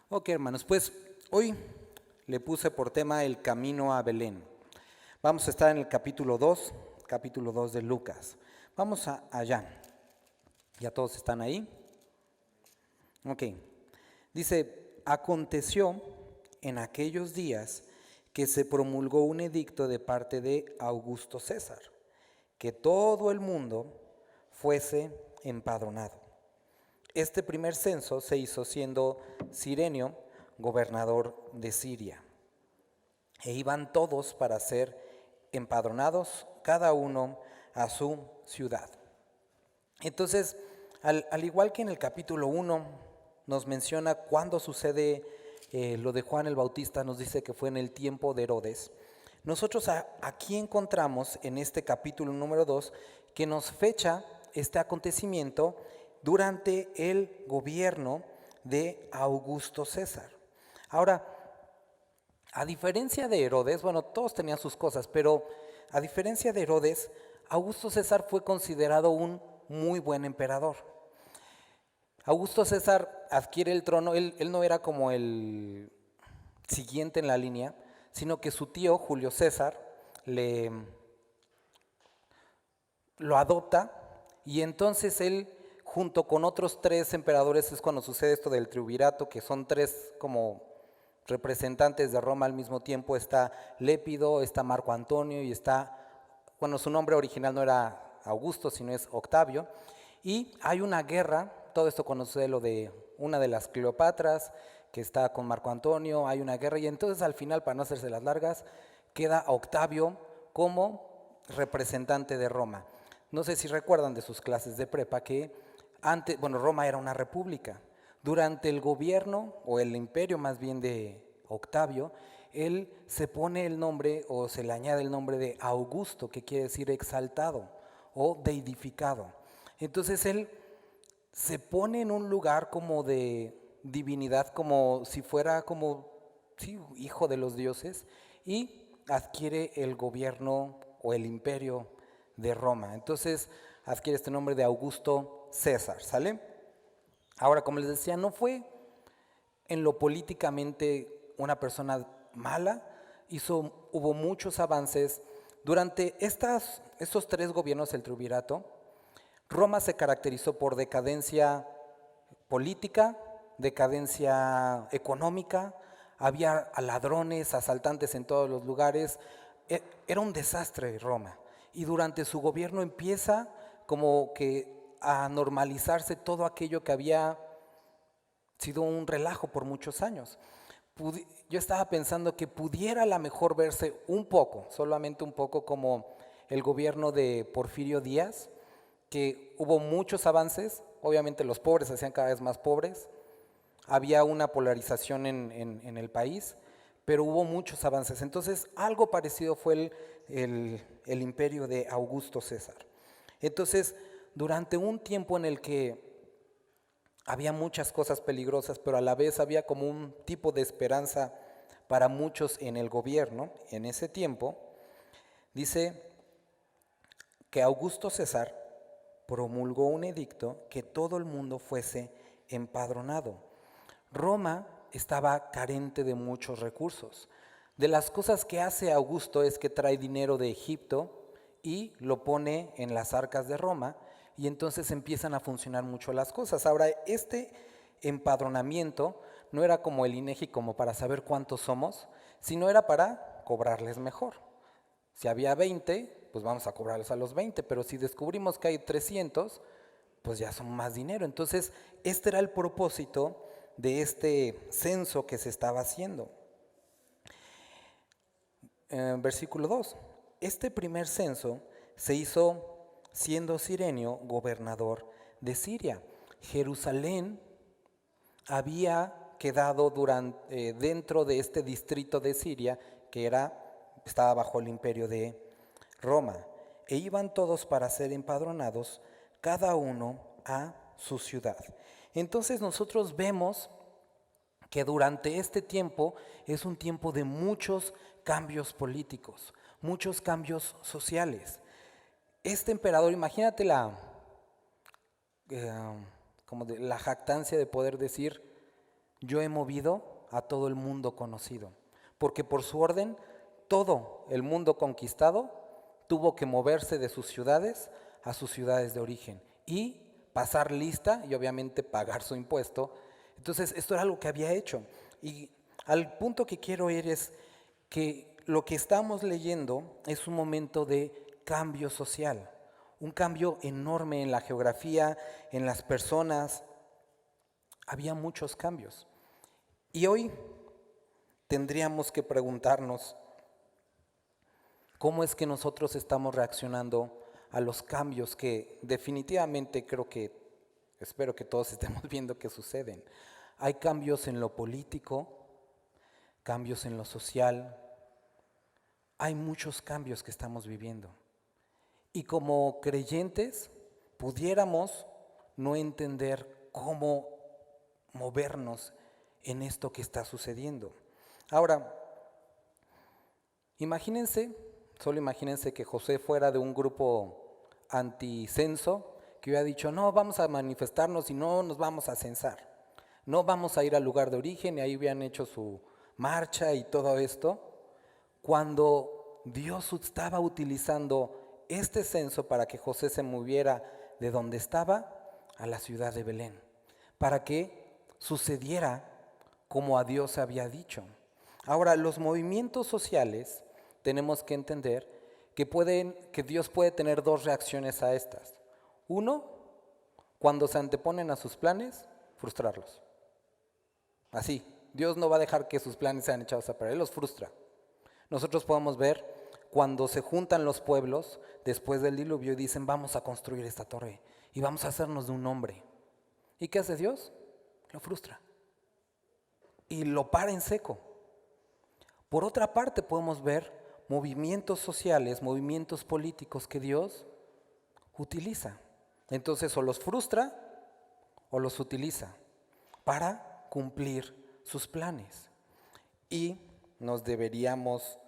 Ok, hermanos, pues hoy le puse por tema el camino a Belén. Vamos a estar en el capítulo 2 de Lucas. Vamos allá. ¿Ya todos están ahí? Ok. Dice, aconteció en aquellos días que se promulgó un edicto de parte de Augusto César, que todo el mundo fuese empadronado. Este primer censo se hizo siendo Cirenio gobernador de Siria. E iban todos para ser empadronados, cada uno a su ciudad. Entonces, al igual que en el capítulo 1 nos menciona cuándo sucede lo de Juan el Bautista, nos dice que fue en el tiempo de Herodes. Nosotros aquí encontramos en este capítulo número 2 que nos fecha este acontecimiento durante el gobierno de Augusto César. Ahora, a diferencia de Herodes, bueno, todos tenían sus cosas, pero a diferencia de Herodes, Augusto César fue considerado un muy buen emperador. Augusto César adquiere el trono, él no era como el siguiente en la línea, sino que su tío, Julio César, lo adopta y entonces él, junto con otros 3 emperadores, es cuando sucede esto del triunvirato, que son 3 como representantes de Roma al mismo tiempo. Está Lépido, está Marco Antonio y está, bueno, su nombre original no era Augusto, sino es Octavio. Y hay una guerra, todo esto conoce lo de una de las Cleopatras, que está con Marco Antonio, hay una guerra y entonces al final, para no hacerse las largas, queda Octavio como representante de Roma. No sé si recuerdan de sus clases de prepa que antes, bueno, Roma era una república. Durante el gobierno, o el imperio más bien de Octavio, él se pone el nombre o se le añade el nombre de Augusto, que quiere decir exaltado o deidificado. Entonces él se pone en un lugar como de divinidad, como si fuera como sí, hijo de los dioses, y adquiere el gobierno o el imperio de Roma. Entonces adquiere este nombre de Augusto César, ¿sale? Ahora, como les decía, no fue en lo políticamente una persona mala, hubo muchos avances. Durante estos 3 gobiernos del triunvirato, Roma se caracterizó por decadencia política, decadencia económica, había ladrones, asaltantes en todos los lugares, era un desastre Roma. Y durante su gobierno empieza como que a normalizarse todo aquello que había sido un relajo por muchos años. Yo estaba pensando que pudiera a lo mejor verse un poco, solamente un poco, como el gobierno de Porfirio Díaz, que hubo muchos avances, obviamente los pobres se hacían cada vez más pobres, había una polarización en el país, pero hubo muchos avances. Entonces, algo parecido fue el imperio de Augusto César. Entonces, durante un tiempo en el que había muchas cosas peligrosas, pero a la vez había como un tipo de esperanza para muchos en el gobierno, en ese tiempo, dice que Augusto César promulgó un edicto que todo el mundo fuese empadronado. Roma estaba carente de muchos recursos. De las cosas que hace Augusto es que trae dinero de Egipto y lo pone en las arcas de Roma, y entonces empiezan a funcionar mucho las cosas. Ahora, este empadronamiento no era como el INEGI, como para saber cuántos somos, sino era para cobrarles mejor. Si había 20, pues vamos a cobrarles a los 20, pero si descubrimos que hay 300, pues ya son más dinero. Entonces, este era el propósito de este censo que se estaba haciendo. Versículo 2. Este primer censo se hizo siendo Cirenio gobernador de Siria. Jerusalén había quedado dentro de este distrito de Siria que estaba bajo el imperio de Roma. E iban todos para ser empadronados, cada uno a su ciudad. Entonces nosotros vemos que durante este tiempo es un tiempo de muchos cambios políticos, muchos cambios sociales. Este emperador, imagínate eh, como de la jactancia de poder decir, yo he movido a todo el mundo conocido, porque por su orden todo el mundo conquistado tuvo que moverse de sus ciudades a sus ciudades de origen y pasar lista y obviamente pagar su impuesto. Entonces esto era algo que había hecho. Y al punto que quiero ir es que lo que estamos leyendo es un momento de cambio social, un cambio enorme en la geografía, en las personas. Había muchos cambios. Y hoy tendríamos que preguntarnos cómo es que nosotros estamos reaccionando a los cambios que definitivamente espero que todos estemos viendo que suceden. Hay cambios en lo político, cambios en lo social, hay muchos cambios que estamos viviendo. Y como creyentes pudiéramos no entender cómo movernos en esto que está sucediendo. Ahora, solo imagínense que José fuera de un grupo anticenso que hubiera dicho, no, vamos a manifestarnos y no nos vamos a censar. No vamos a ir al lugar de origen, y ahí habían hecho su marcha y todo esto. Cuando Dios estaba utilizando este censo para que José se moviera de donde estaba a la ciudad de Belén, para que sucediera como a Dios había dicho. Ahora, los movimientos sociales tenemos que entender que Dios puede tener dos reacciones a estas. Uno, cuando se anteponen a sus planes, frustrarlos. Así, Dios no va a dejar que sus planes sean echados a perder, Él los frustra. Nosotros podemos ver cuando se juntan los pueblos después del diluvio y dicen, vamos a construir esta torre y vamos a hacernos de un nombre. ¿Y qué hace Dios? Lo frustra y lo para en seco. Por otra parte, podemos ver movimientos sociales, movimientos políticos que Dios utiliza. Entonces, o los frustra o los utiliza para cumplir sus planes. Y nos deberíamos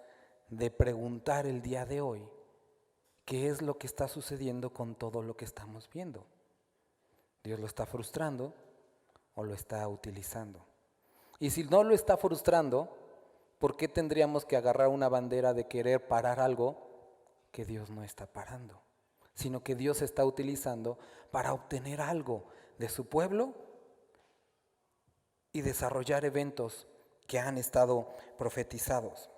de preguntar el día de hoy, ¿qué es lo que está sucediendo con todo lo que estamos viendo? ¿Dios lo está frustrando o lo está utilizando? Y si no lo está frustrando, ¿por qué tendríamos que agarrar una bandera de querer parar algo que Dios no está parando? Sino que Dios está utilizando para obtener algo de su pueblo y desarrollar eventos que han estado profetizados.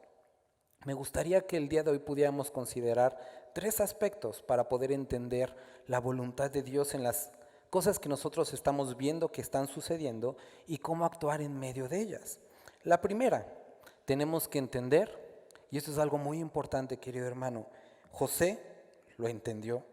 Me gustaría que el día de hoy pudiéramos considerar 3 aspectos para poder entender la voluntad de Dios en las cosas que nosotros estamos viendo que están sucediendo y cómo actuar en medio de ellas. La primera, tenemos que entender, y esto es algo muy importante, querido hermano, José lo entendió.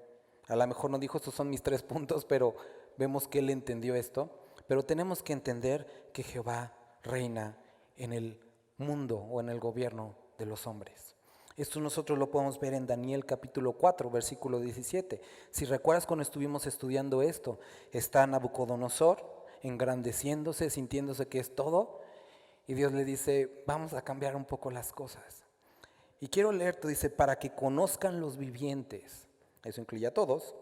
A lo mejor no dijo, estos son mis 3 puntos, pero vemos que él entendió esto. Pero tenemos que entender que Jehová reina en el mundo o en el gobierno de los hombres. Esto nosotros lo podemos ver en Daniel capítulo 4, versículo 17. Si recuerdas cuando estuvimos estudiando esto, está Nabucodonosor engrandeciéndose, sintiéndose que es todo, y Dios le dice, vamos a cambiar un poco las cosas. Y quiero leerte, dice, para que conozcan los vivientes, eso incluye a todos,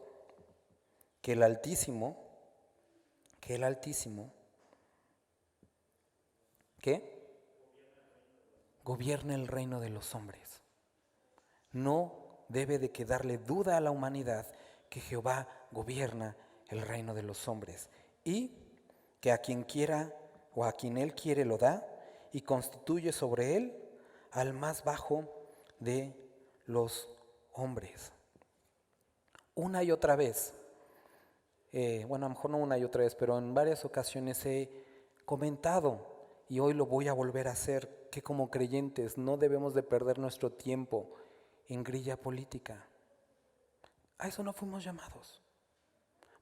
que el Altísimo, ¿qué? Gobierna el reino de los hombres. No debe de quedarle duda a la humanidad que Jehová gobierna el reino de los hombres y que a quien quiera o a quien él quiere lo da y constituye sobre él al más bajo de los hombres. Una y otra vez, bueno, a lo mejor no una y otra vez, pero en varias ocasiones he comentado y hoy lo voy a volver a hacer, que como creyentes no debemos de perder nuestro tiempo en grilla política. A eso no fuimos llamados.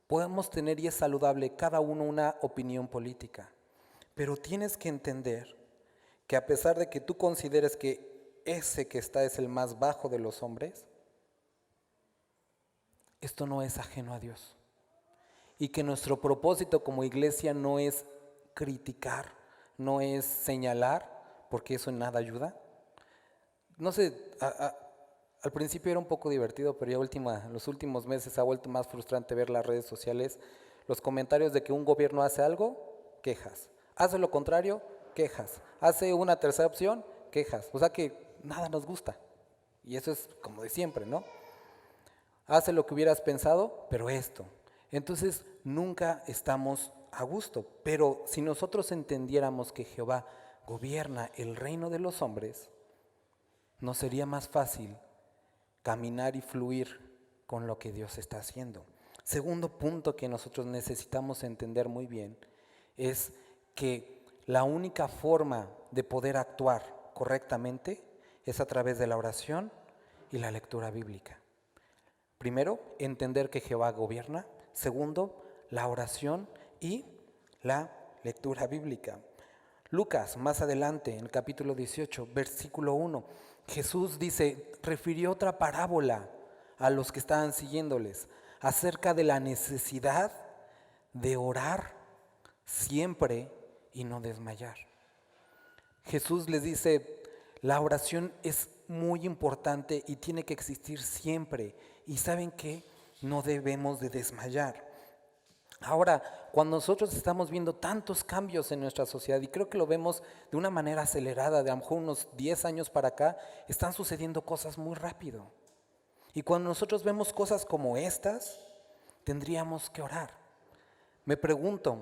Podemos tener, y es saludable, cada uno una opinión política, pero tienes que entender que a pesar de que tú consideres que ese que está es el más bajo de los hombres, esto no es ajeno a Dios. Y que nuestro propósito como iglesia no es criticar, no es señalar, porque eso en nada ayuda. No sé, al principio era un poco divertido, pero ya los últimos meses ha vuelto más frustrante ver las redes sociales, los comentarios de que un gobierno hace algo, quejas. Hace lo contrario, quejas. Hace una tercera opción, quejas. O sea que nada nos gusta. Y eso es como de siempre, ¿no? Hace lo que hubieras pensado, pero esto. Entonces nunca estamos a gusto. Pero si nosotros entendiéramos que Jehová gobierna el reino de los hombres, nos sería más fácil caminar y fluir con lo que Dios está haciendo. Segundo punto que nosotros necesitamos entender muy bien es que la única forma de poder actuar correctamente es a través de la oración y la lectura bíblica. Primero, entender que Jehová gobierna. Segundo, la oración y la lectura bíblica. Lucas, más adelante, en el capítulo 18, versículo 1, Jesús dice, refirió otra parábola a los que estaban siguiéndoles acerca de la necesidad de orar siempre y no desmayar. Jesús les dice, la oración es muy importante y tiene que existir siempre. Y ¿saben qué? No debemos de desmayar. Ahora, cuando nosotros estamos viendo tantos cambios en nuestra sociedad, y creo que lo vemos de una manera acelerada, de a lo mejor unos 10 años para acá, están sucediendo cosas muy rápido. Y cuando nosotros vemos cosas como estas, tendríamos que orar. Me pregunto,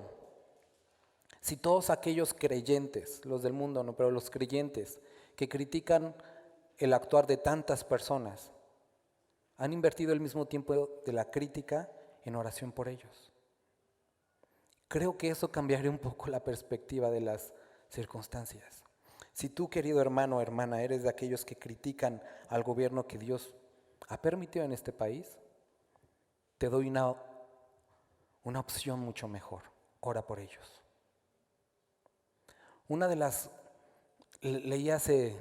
si todos aquellos creyentes, los del mundo no, pero los creyentes que critican el actuar de tantas personas, han invertido el mismo tiempo de la crítica en oración por ellos. Creo que eso cambiaría un poco la perspectiva de las circunstancias. Si tú, querido hermano o hermana, eres de aquellos que critican al gobierno que Dios ha permitido en este país, te doy una opción mucho mejor. Ora por ellos. Leí hace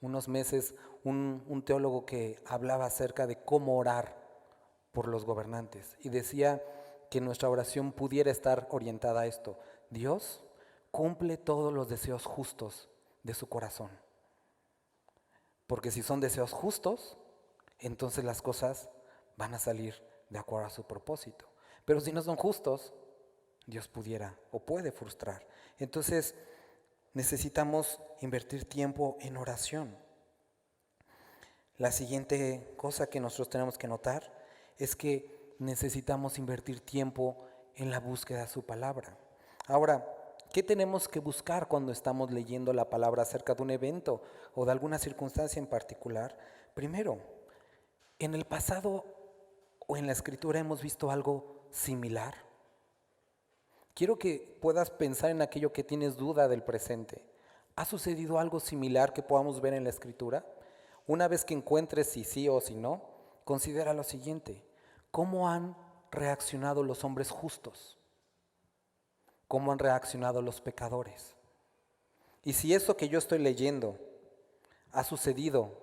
unos meses un teólogo que hablaba acerca de cómo orar por los gobernantes y decía que nuestra oración pudiera estar orientada a esto. Dios cumple todos los deseos justos de su corazón. Porque si son deseos justos, entonces las cosas van a salir de acuerdo a su propósito. Pero si no son justos, Dios pudiera o puede frustrar. Entonces necesitamos invertir tiempo en oración. La siguiente cosa que nosotros tenemos que notar es que necesitamos invertir tiempo en la búsqueda de su palabra. Ahora, ¿qué tenemos que buscar cuando estamos leyendo la palabra acerca de un evento o de alguna circunstancia en particular? Primero, ¿en el pasado o en la escritura hemos visto algo similar? Quiero que puedas pensar en aquello que tienes duda del presente. ¿Ha sucedido algo similar que podamos ver en la escritura? Una vez que encuentres si sí o si no, considera lo siguiente. ¿Cómo han reaccionado los hombres justos? ¿Cómo han reaccionado los pecadores? Y si eso que yo estoy leyendo ha sucedido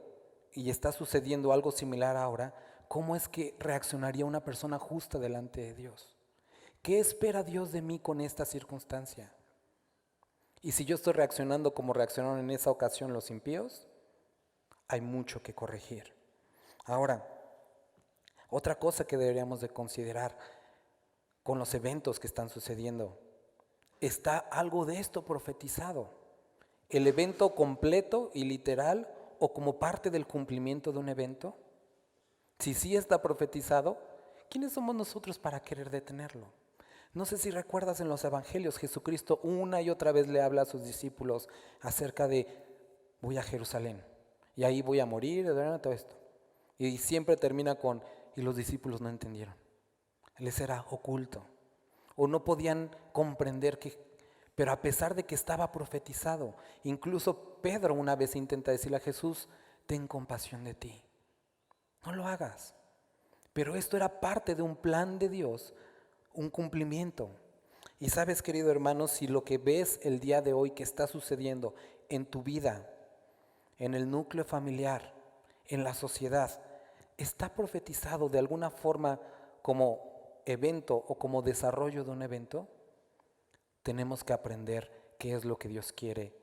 y está sucediendo algo similar ahora, ¿cómo es que reaccionaría una persona justa delante de Dios? ¿Qué espera Dios de mí con esta circunstancia? Y si yo estoy reaccionando como reaccionaron en esa ocasión los impíos, hay mucho que corregir. Ahora, otra cosa que deberíamos de considerar con los eventos que están sucediendo, ¿está algo de esto profetizado? ¿El evento completo y literal o como parte del cumplimiento de un evento? Si sí está profetizado, ¿quiénes somos nosotros para querer detenerlo? No sé si recuerdas en los evangelios, Jesucristo una y otra vez le habla a sus discípulos acerca de voy a Jerusalén y ahí voy a morir, todo esto. Y siempre termina con, y los discípulos no entendieron. Les era oculto. O no podían comprender pero a pesar de que estaba profetizado, incluso Pedro una vez intenta decirle a Jesús, ten compasión de ti. No lo hagas. Pero esto era parte de un plan de Dios, un cumplimiento. Y sabes, querido hermano, si lo que ves el día de hoy que está sucediendo en tu vida, en el núcleo familiar, en la sociedad, está profetizado de alguna forma como evento o como desarrollo de un evento, tenemos que aprender qué es lo que Dios quiere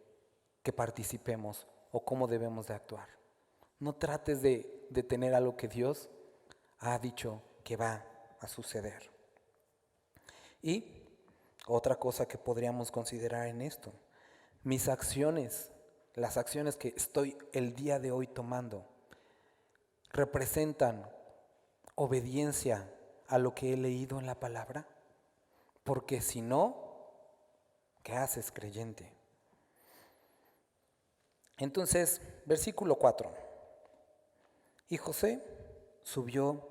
que participemos o cómo debemos de actuar. No trates de detener a lo que Dios ha dicho que va a suceder. Y otra cosa que podríamos considerar en esto, mis acciones, las acciones que estoy el día de hoy tomando, ¿representan obediencia a lo que he leído en la palabra? Porque si no, ¿qué haces, creyente? Entonces, versículo 4. Y José subió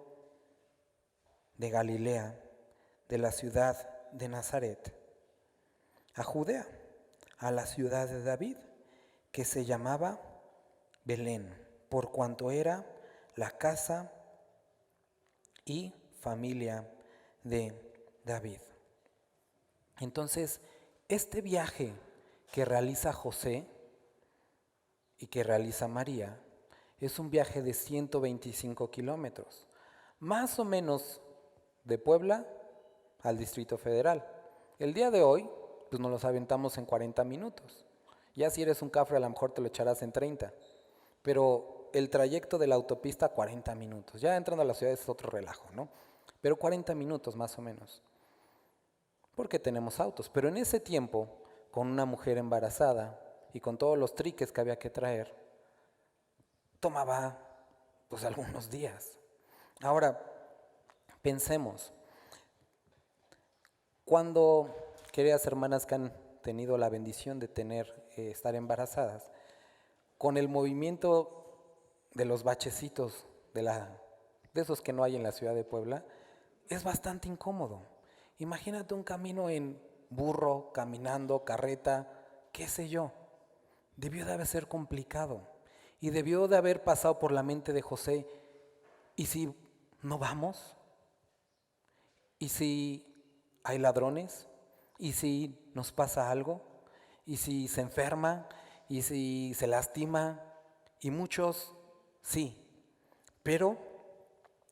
de Galilea, de la ciudad de Nazaret, a Judea, a la ciudad de David, que se llamaba Belén, por cuanto era la casa y familia de David. Entonces, este viaje que realiza José y que realiza María es un viaje de 125 kilómetros, más o menos de Puebla al Distrito Federal. El día de hoy, pues nos los aventamos en 40 minutos. Ya si eres un cafre a lo mejor te lo echarás en 30, pero el trayecto de la autopista 40 minutos. Ya entrando a la ciudad es otro relajo, ¿no? Pero 40 minutos más o menos, porque tenemos autos. Pero en ese tiempo, con una mujer embarazada y con todos los triques que había que traer, tomaba pues algunos días. Ahora, pensemos, cuando, queridas hermanas que han tenido la bendición de estar embarazadas, con el movimiento de los bachecitos de esos que no hay en la ciudad de Puebla, es bastante incómodo. Imagínate un camino en burro, caminando, carreta, qué sé yo. Debió de haber ser complicado y debió de haber pasado por la mente de José, ¿y si no vamos? ¿Y si hay ladrones? ¿Y si nos pasa algo? ¿Y si se enferma? ¿Y si se lastima? Y muchos sí, pero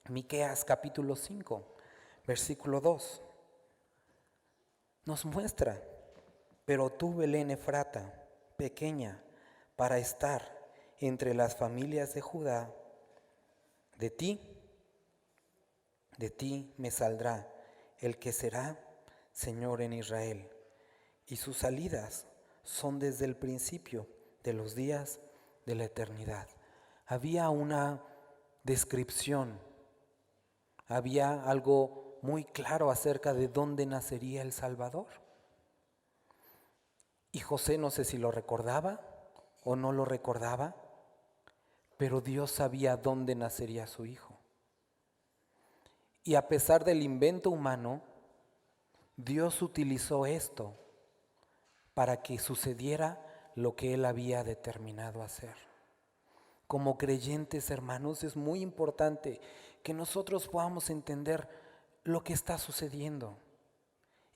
Miqueas capítulo 5, versículo 2 nos muestra: pero tú, Belén Efrata, pequeña para estar entre las familias de Judá, de ti me saldrá el que será Señor en Israel, y sus salidas son desde el principio de los días de la eternidad. Había una descripción, había algo muy claro acerca de dónde nacería el Salvador. Y José, no sé si lo recordaba o no lo recordaba, pero Dios sabía dónde nacería su hijo. Y a pesar del invento humano, Dios utilizó esto para que sucediera lo que Él había determinado hacer. Como creyentes, hermanos, es muy importante que nosotros podamos entender lo que está sucediendo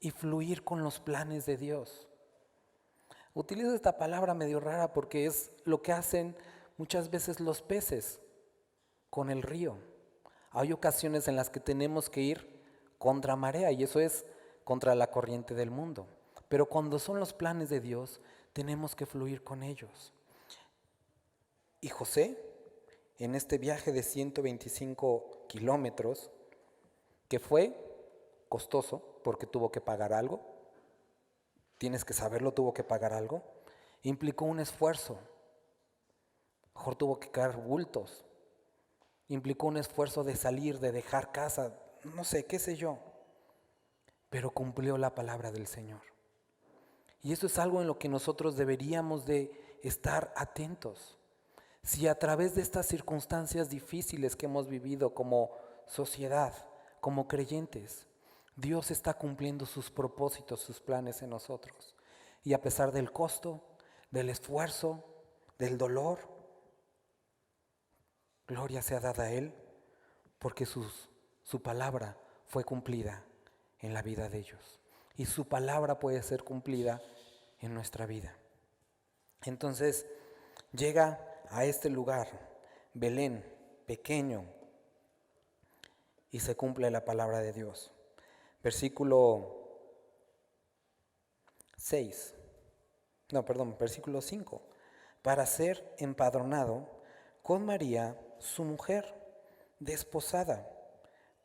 y fluir con los planes de Dios. Utilizo esta palabra medio rara porque es lo que hacen muchas veces los peces con el río. Hay ocasiones en las que tenemos que ir contra marea y eso es contra la corriente del mundo. Pero cuando son los planes de Dios, tenemos que fluir con ellos. Y José, en este viaje de 125 kilómetros, que fue costoso porque tuvo que pagar algo, tienes que saberlo, tuvo que pagar algo, implicó un esfuerzo. Mejor tuvo que cargar bultos, implicó un esfuerzo de salir, de dejar casa, no sé, qué sé yo, pero cumplió la palabra del Señor. Y eso es algo en lo que nosotros deberíamos de estar atentos. Si a través de estas circunstancias difíciles que hemos vivido como sociedad, como creyentes, Dios está cumpliendo sus propósitos, sus planes en nosotros. Y a pesar del costo, del esfuerzo, del dolor, gloria sea dada a Él, porque su palabra fue cumplida en la vida de ellos. Y su palabra puede ser cumplida en nuestra vida. Entonces llega a este lugar, Belén, pequeño, y se cumple la palabra de Dios. Versículo 5, para ser empadronado con María, su mujer, desposada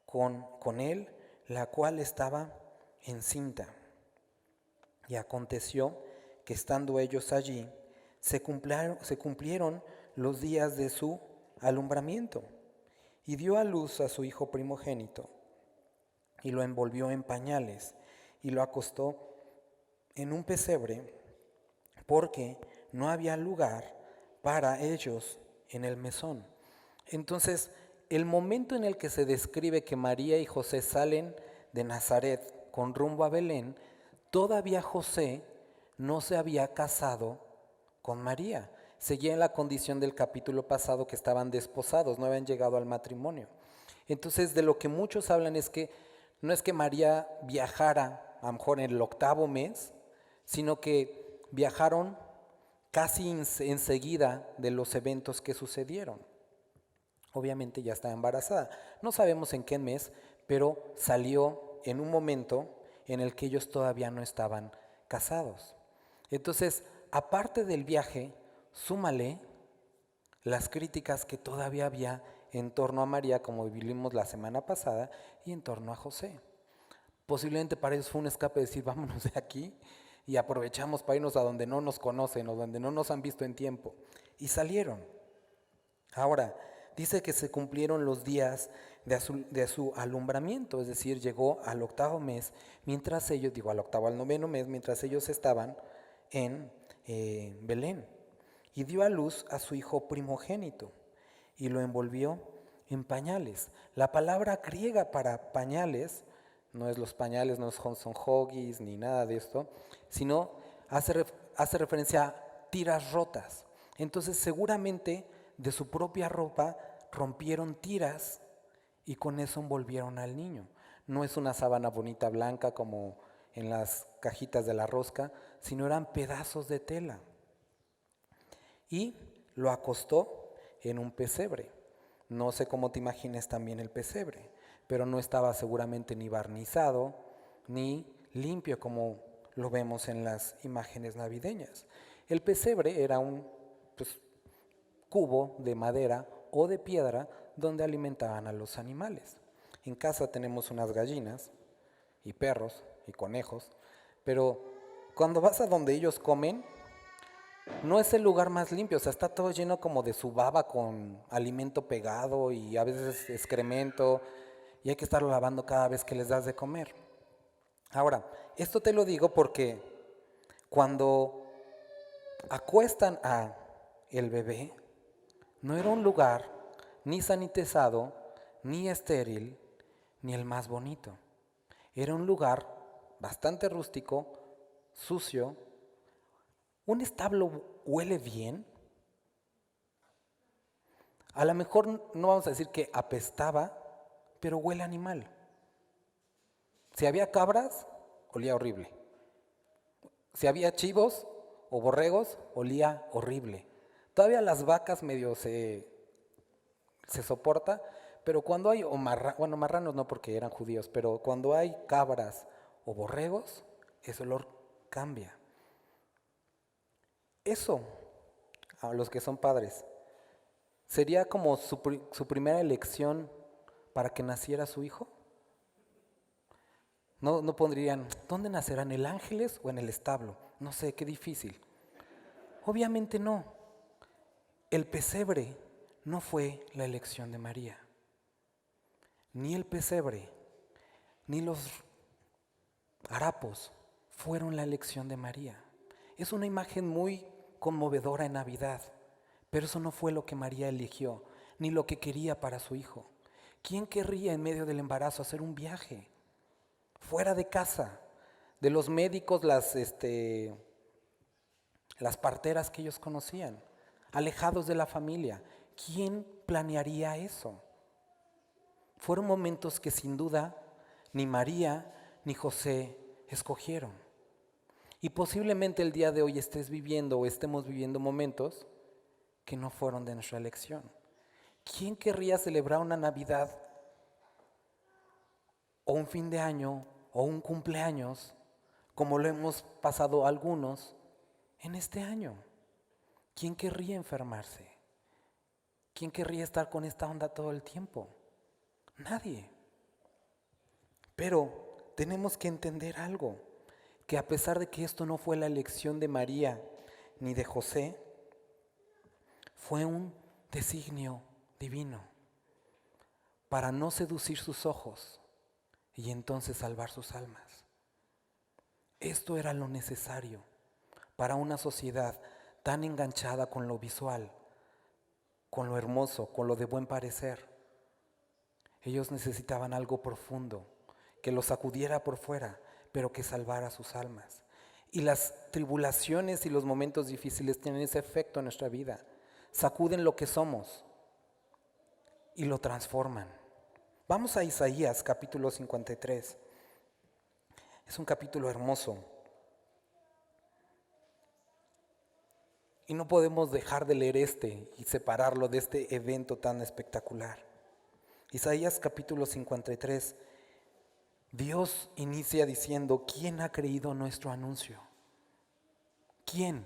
con él, la cual estaba encinta. Y aconteció que estando ellos allí, se cumplieron los días de su alumbramiento, y dio a luz a su hijo primogénito, y lo envolvió en pañales, y lo acostó en un pesebre, porque no había lugar para ellos en el mesón. Entonces, el momento en el que se describe que María y José salen de Nazaret con rumbo a Belén, todavía José no se había casado con María. Seguía en la condición del capítulo pasado, que estaban desposados, no habían llegado al matrimonio. Entonces, de lo que muchos hablan es que no es que María viajara a lo mejor en el 8º mes, sino que viajaron casi enseguida de los eventos que sucedieron. Obviamente ya estaba embarazada. No sabemos en qué mes, pero salió en un momento en el que ellos todavía no estaban casados. Entonces, aparte del viaje, súmale las críticas que todavía había en torno a María, como vivimos la semana pasada, y en torno a José. Posiblemente para ellos fue un escape decir, vámonos de aquí y aprovechamos para irnos a donde no nos conocen o donde no nos han visto en tiempo. Y salieron. Ahora, dice que se cumplieron los días de su alumbramiento, es decir, llegó al 8º mes, mientras ellos, al 8º, al 9º mes, mientras ellos estaban en Belén. Y dio a luz a su hijo primogénito y lo envolvió en pañales. La palabra griega para pañales no es los pañales, no son huggies ni nada de esto, sino hace referencia a tiras rotas. Entonces seguramente de su propia ropa rompieron tiras y con eso envolvieron al niño. No es una sábana bonita blanca como en las cajitas de la rosca, sino eran pedazos de tela. Y lo acostó en un pesebre. No sé cómo te imagines también el pesebre, pero no estaba seguramente ni barnizado ni limpio como lo vemos en las imágenes navideñas. El pesebre era un cubo de madera o de piedra donde alimentaban a los animales. En casa tenemos unas gallinas y perros y conejos, pero cuando vas a donde ellos comen, no es el lugar más limpio, o sea, está todo lleno como de su baba con alimento pegado y a veces excremento, y hay que estarlo lavando cada vez que les das de comer. Ahora, esto te lo digo porque cuando acuestan a el bebé, no era un lugar ni sanitizado, ni estéril, ni el más bonito. Era un lugar bastante rústico, sucio. ¿Un establo huele bien? A lo mejor no vamos a decir que apestaba, pero huele animal. Si había cabras, olía horrible. Si había chivos o borregos, olía horrible. Todavía las vacas medio se soporta, pero cuando hay, marranos no porque eran judíos, pero cuando hay cabras o borregos, ese olor cambia. Eso, a los que son padres, sería como su primera elección para que naciera su hijo. No pondrían, ¿dónde nacerá? ¿En el ángeles o en el establo? No sé, qué difícil. Obviamente no. El pesebre no fue la elección de María. Ni el pesebre, ni los harapos fueron la elección de María. Es una imagen muy conmovedora en Navidad, pero eso no fue lo que María eligió, ni lo que quería para su hijo. ¿Quién querría en medio del embarazo hacer un viaje? Fuera de casa, de los médicos, las parteras que ellos conocían, alejados de la familia. ¿Quién planearía eso? Fueron momentos que sin duda ni María ni José escogieron. Y posiblemente el día de hoy estés viviendo o estemos viviendo momentos que no fueron de nuestra elección. ¿Quién querría celebrar una Navidad o un fin de año o un cumpleaños como lo hemos pasado algunos en este año? ¿Quién querría enfermarse? ¿Quién querría estar con esta onda todo el tiempo? Nadie. Pero tenemos que entender algo, que a pesar de que esto no fue la elección de María ni de José, fue un designio divino para no seducir sus ojos y entonces salvar sus almas. Esto era lo necesario para una sociedad tan enganchada con lo visual, con lo hermoso, con lo de buen parecer. Ellos necesitaban algo profundo, que los sacudiera por fuera, pero que salvara sus almas. Y las tribulaciones y los momentos difíciles tienen ese efecto en nuestra vida. Sacuden lo que somos y lo transforman. Vamos a Isaías capítulo 53. Es un capítulo hermoso. Y no podemos dejar de leer y separarlo de este evento tan espectacular. Isaías capítulo 53. Dios inicia diciendo: ¿quién ha creído nuestro anuncio? ¿Quién?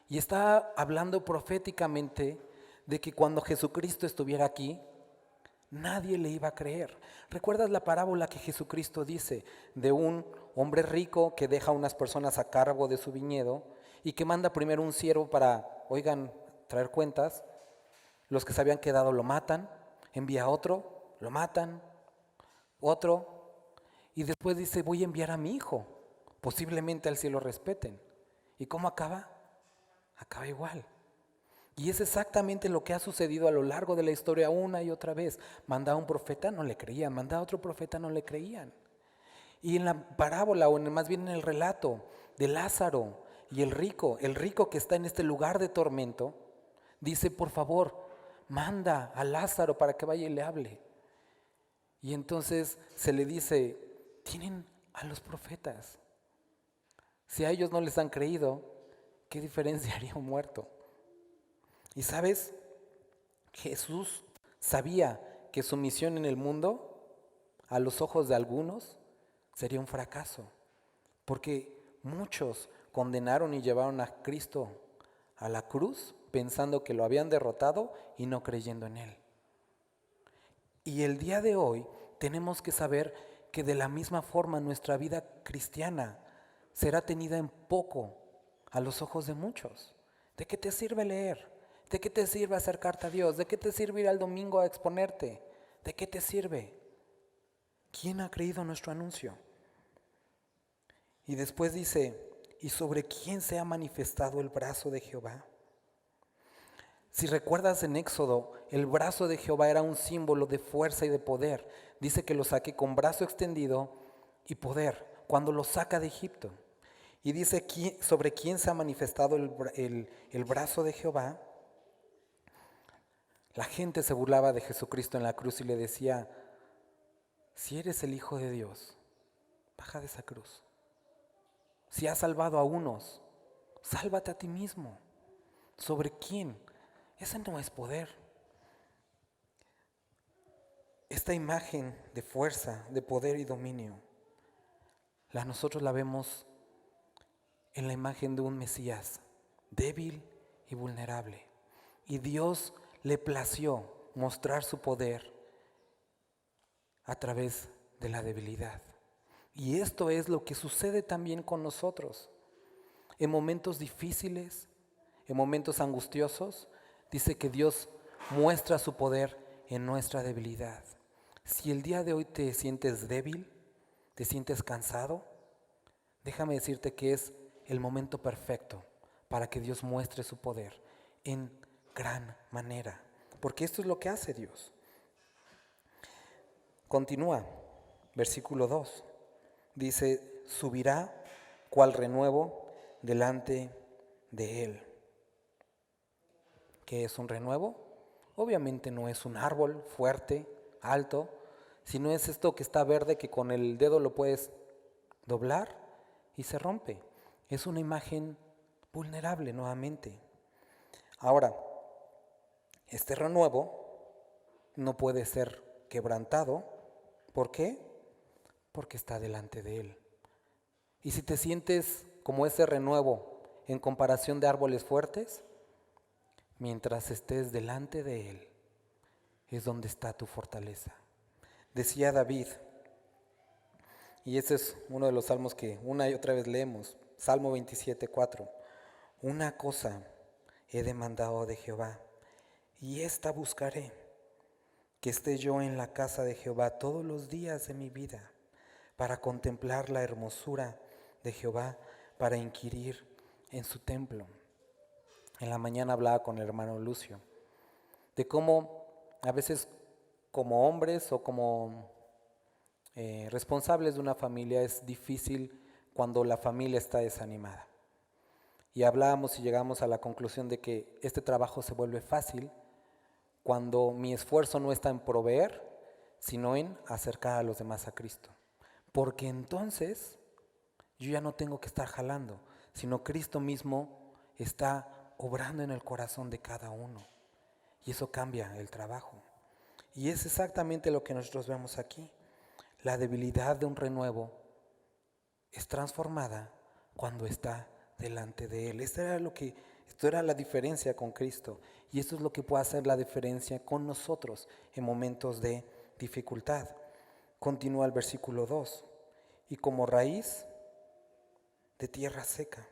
Y está hablando proféticamente de que cuando Jesucristo estuviera aquí, nadie le iba a creer. ¿Recuerdas la parábola que Jesucristo dice de un hombre rico que deja a unas personas a cargo de su viñedo y que manda primero un siervo para, traer cuentas? Los que se habían quedado lo matan, envía otro, lo matan, otro, y después dice: voy a enviar a mi hijo, posiblemente al cielo respeten. ¿Y cómo acaba? Acaba igual. Y es exactamente lo que ha sucedido a lo largo de la historia una y otra vez. Mandaba un profeta, no le creían; mandaba otro profeta, no le creían. Y en la parábola, más bien en el relato de Lázaro y el rico que está en este lugar de tormento, dice: por favor, manda a Lázaro para que vaya y le hable. Y entonces se le dice: tienen a los profetas. Si a ellos no les han creído, ¿qué diferencia haría un muerto? Y sabes, Jesús sabía que su misión en el mundo, a los ojos de algunos, sería un fracaso, porque muchos condenaron y llevaron a Cristo a la cruz pensando que lo habían derrotado y no creyendo en Él. Y el día de hoy tenemos que saber que de la misma forma nuestra vida cristiana será tenida en poco a los ojos de muchos. ¿De qué te sirve leer? ¿De qué te sirve acercarte a Dios? ¿De qué te sirve ir al domingo a exponerte? ¿De qué te sirve? ¿Quién ha creído nuestro anuncio? Y después dice: ¿y sobre quién se ha manifestado el brazo de Jehová? Si recuerdas en Éxodo, el brazo de Jehová era un símbolo de fuerza y de poder. Dice que lo saque con brazo extendido y poder, cuando lo saca de Egipto. Y dice: sobre quién se ha manifestado el brazo de Jehová. La gente se burlaba de Jesucristo en la cruz y le decía: si eres el Hijo de Dios, baja de esa cruz. Si has salvado a unos, sálvate a ti mismo. ¿Sobre quién? Ese no es poder. Esta imagen de fuerza, de poder y dominio, nosotros la vemos en la imagen de un Mesías débil y vulnerable. Y Dios le plació mostrar su poder a través de la debilidad. Y esto es lo que sucede también con nosotros. En momentos difíciles, en momentos angustiosos, dice que Dios muestra su poder en nuestra debilidad. Si el día de hoy te sientes débil, te sientes cansado, déjame decirte que es el momento perfecto para que Dios muestre su poder en gran manera, porque esto es lo que hace Dios. Continúa, versículo 2, dice: subirá cual renuevo delante de él. ¿Qué es un renuevo? Obviamente no es un árbol fuerte, alto, sino es esto que está verde, que con el dedo lo puedes doblar y se rompe. Es una imagen vulnerable nuevamente. Ahora, este renuevo no puede ser quebrantado. ¿Por qué? Porque está delante de él. Y si te sientes como ese renuevo en comparación de árboles fuertes, mientras estés delante de él, es donde está tu fortaleza. Decía David: Y este es uno de los salmos que una y otra vez leemos. Salmo 27:4. Una cosa he demandado de Jehová, y esta buscaré, que esté yo en la casa de Jehová todos los días de mi vida, para contemplar la hermosura de Jehová, para inquirir en su templo. En la mañana hablaba con el hermano Lucio de cómo a veces como hombres o como responsables de una familia es difícil cuando la familia está desanimada. Y hablábamos y llegamos a la conclusión de que este trabajo se vuelve fácil cuando mi esfuerzo no está en proveer, sino en acercar a los demás a Cristo. Porque entonces yo ya no tengo que estar jalando, sino Cristo mismo está obrando en el corazón de cada uno. Y eso cambia el trabajo. Y es exactamente lo que nosotros vemos aquí. La debilidad de un renuevo es transformada cuando está delante de Él. Esto era la diferencia con Cristo. Y esto es lo que puede hacer la diferencia con nosotros en momentos de dificultad. Continúa el versículo 2. Y como raíz de tierra seca.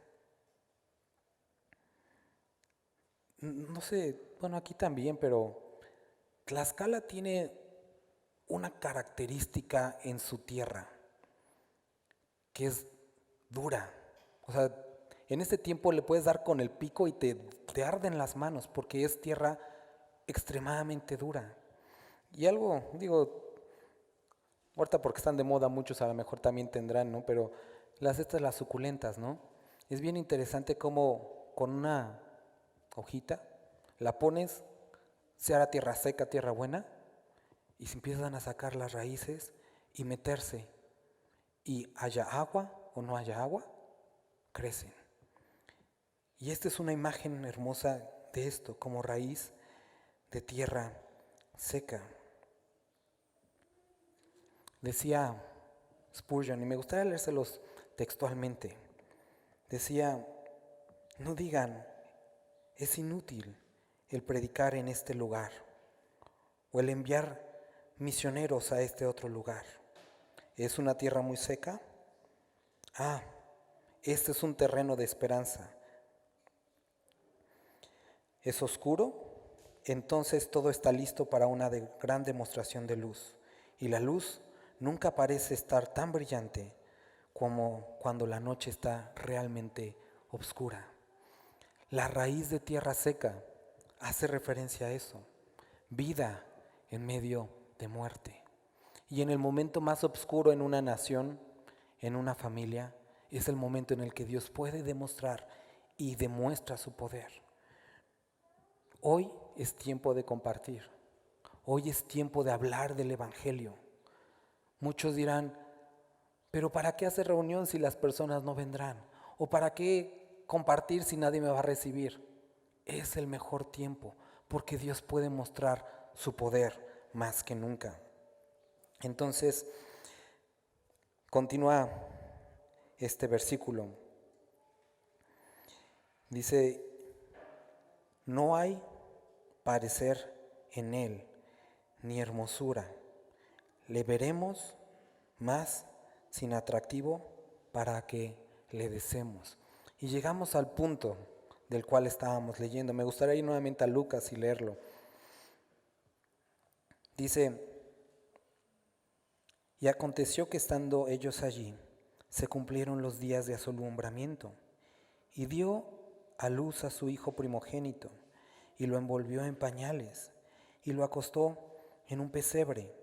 No sé, bueno, aquí también, pero Tlaxcala tiene una característica en su tierra que es dura. O sea, en este tiempo le puedes dar con el pico y te arden las manos porque es tierra extremadamente dura. Y algo, digo, ahorita porque están de moda muchos a lo mejor también tendrán, ¿no? Pero las suculentas, ¿no? Es bien interesante cómo con una hojita la pones, sea tierra seca, tierra buena, y se empiezan a sacar las raíces y meterse. Y haya agua o no haya agua, crecen. Y esta es una imagen hermosa de esto, como raíz de tierra seca. Decía Spurgeon, y me gustaría leérselos textualmente, decía, no digan, es inútil el predicar en este lugar o el enviar misioneros a este otro lugar. ¿Es una tierra muy seca? Este es un terreno de esperanza. ¿Es oscuro? Entonces todo está listo para una gran demostración de luz. Y la luz nunca parece estar tan brillante como cuando la noche está realmente oscura. La raíz de tierra seca hace referencia a eso. Vida en medio de muerte. Y en el momento más oscuro en una nación, en una familia, es el momento en el que Dios puede demostrar y demuestra su poder. Hoy es tiempo de compartir. Hoy es tiempo de hablar del Evangelio. Muchos dirán, pero ¿para qué hacer reunión si las personas no vendrán? ¿O para qué compartir si nadie me va a recibir? Es el mejor tiempo, porque Dios puede mostrar su poder más que nunca. Entonces, continúa este versículo. Dice, no hay parecer en él, ni hermosura. Le veremos más sin atractivo para que le deseemos. Y llegamos al punto del cual estábamos leyendo. Me gustaría ir nuevamente a Lucas y leerlo. Dice, y aconteció que estando ellos allí, se cumplieron los días de su alumbramiento, y dio a luz a su hijo primogénito, y lo envolvió en pañales, y lo acostó en un pesebre,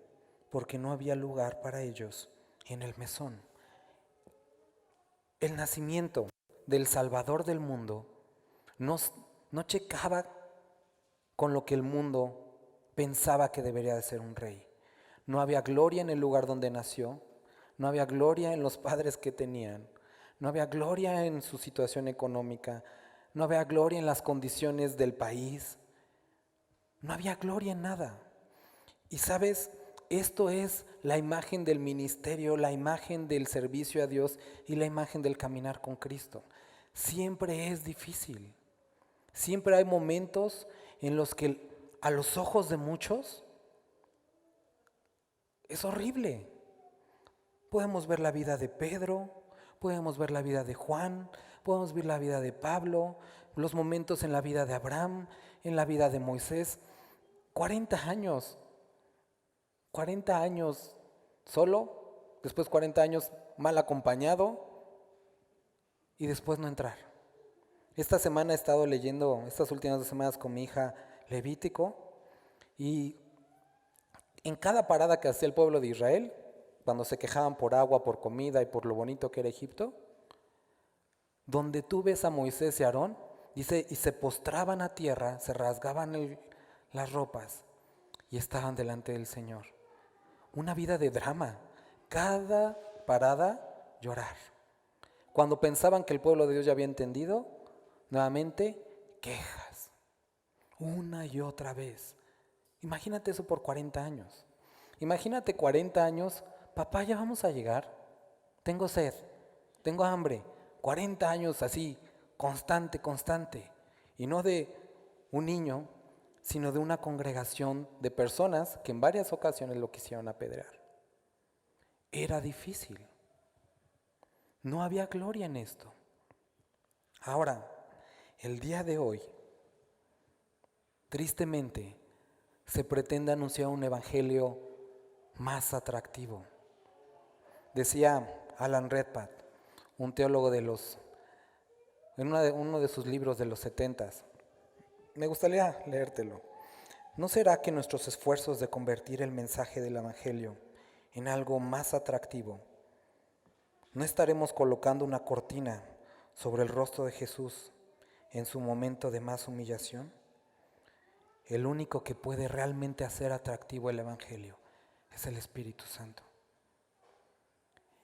porque no había lugar para ellos en el mesón. El nacimiento del Salvador del mundo no checaba con lo que el mundo pensaba que debería de ser un rey. No había gloria en el lugar donde nació, no había gloria en los padres que tenían, no había gloria en su situación económica, no había gloria en las condiciones del país, no había gloria en nada. Y sabes, esto es la imagen del ministerio, la imagen del servicio a Dios y la imagen del caminar con Cristo. Siempre es difícil, siempre hay momentos en los que a los ojos de muchos es horrible. Podemos ver la vida de Pedro, podemos ver la vida de Juan, podemos ver la vida de Pablo, los momentos en la vida de Abraham, en la vida de Moisés. 40 años, 40 años solo, después 40 años mal acompañado y después no entrar. Esta semana he estado leyendo, estas últimas 2 semanas con mi hija Levítico, y en cada parada que hacía el pueblo de Israel, cuando se quejaban por agua, por comida y por lo bonito que era Egipto, donde tú ves a Moisés y Aarón, dice, y se postraban a tierra, se rasgaban las ropas y estaban delante del Señor. Una vida de drama, cada parada llorar. Cuando pensaban que el pueblo de Dios ya había entendido, nuevamente quejas, una y otra vez. Imagínate eso por 40 años. Imagínate 40 años, papá, ya vamos a llegar, tengo sed, tengo hambre. 40 años así, constante. Y no de un niño, sino de una congregación de personas que en varias ocasiones lo quisieron apedrear. Era difícil. No había gloria en esto. Ahora, el día de hoy, tristemente, se pretende anunciar un evangelio más atractivo. Decía Alan Redpath, un teólogo en uno de sus libros de los 70s. Me gustaría leértelo. ¿No será que nuestros esfuerzos de convertir el mensaje del evangelio en algo más atractivo, no estaremos colocando una cortina sobre el rostro de Jesús en su momento de más humillación? El único que puede realmente hacer atractivo el evangelio es el Espíritu Santo.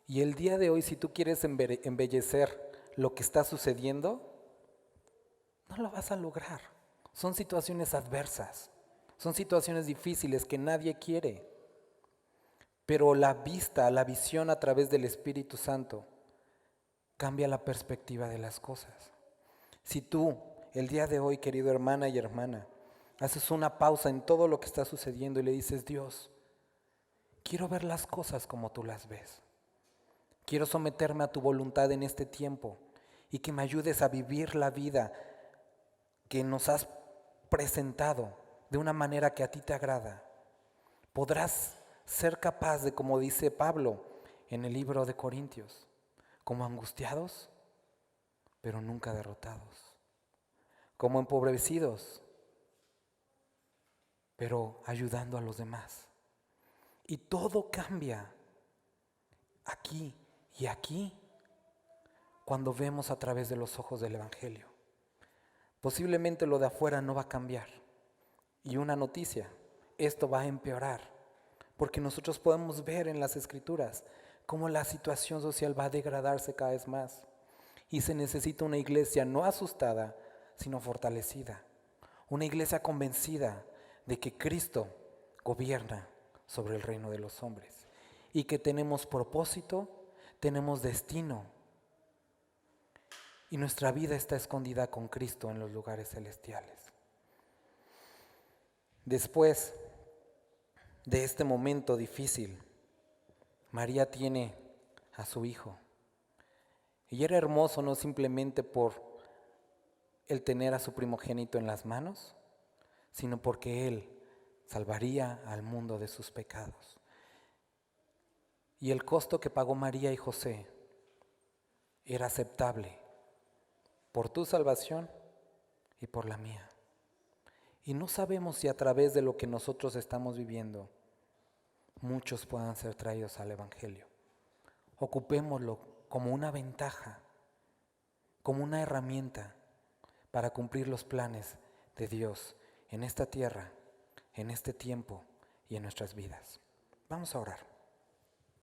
Y el día de hoy, si tú quieres embellecer lo que está sucediendo, no lo vas a lograr. Son situaciones adversas, son situaciones difíciles que nadie quiere. Pero la vista, la visión a través del Espíritu Santo cambia la perspectiva de las cosas. Si tú, el día de hoy, querido hermana y hermana, haces una pausa en todo lo que está sucediendo y le dices, Dios, quiero ver las cosas como tú las ves. Quiero someterme a tu voluntad en este tiempo y que me ayudes a vivir la vida que nos has presentado de una manera que a ti te agrada. Podrás ser capaz de, como dice Pablo en el libro de Corintios, como angustiados, pero nunca derrotados, como empobrecidos, pero ayudando a los demás. Y todo cambia aquí y aquí cuando vemos a través de los ojos del Evangelio. Posiblemente lo de afuera no va a cambiar. Y una noticia, esto va a empeorar, porque nosotros podemos ver en las Escrituras cómo la situación social va a degradarse cada vez más. Y se necesita una iglesia no asustada, sino fortalecida. Una iglesia convencida de que Cristo gobierna sobre el reino de los hombres y que tenemos propósito, tenemos destino y nuestra vida está escondida con Cristo en los lugares celestiales. Después de este momento difícil, María tiene a su hijo. Y era hermoso no simplemente por el tener a su primogénito en las manos, sino porque él salvaría al mundo de sus pecados. Y el costo que pagó María y José era aceptable por tu salvación y por la mía. Y no sabemos si a través de lo que nosotros estamos viviendo, muchos puedan ser traídos al Evangelio. Ocupémoslo como una ventaja, como una herramienta para cumplir los planes de Dios en esta tierra, en este tiempo y en nuestras vidas. Vamos a orar.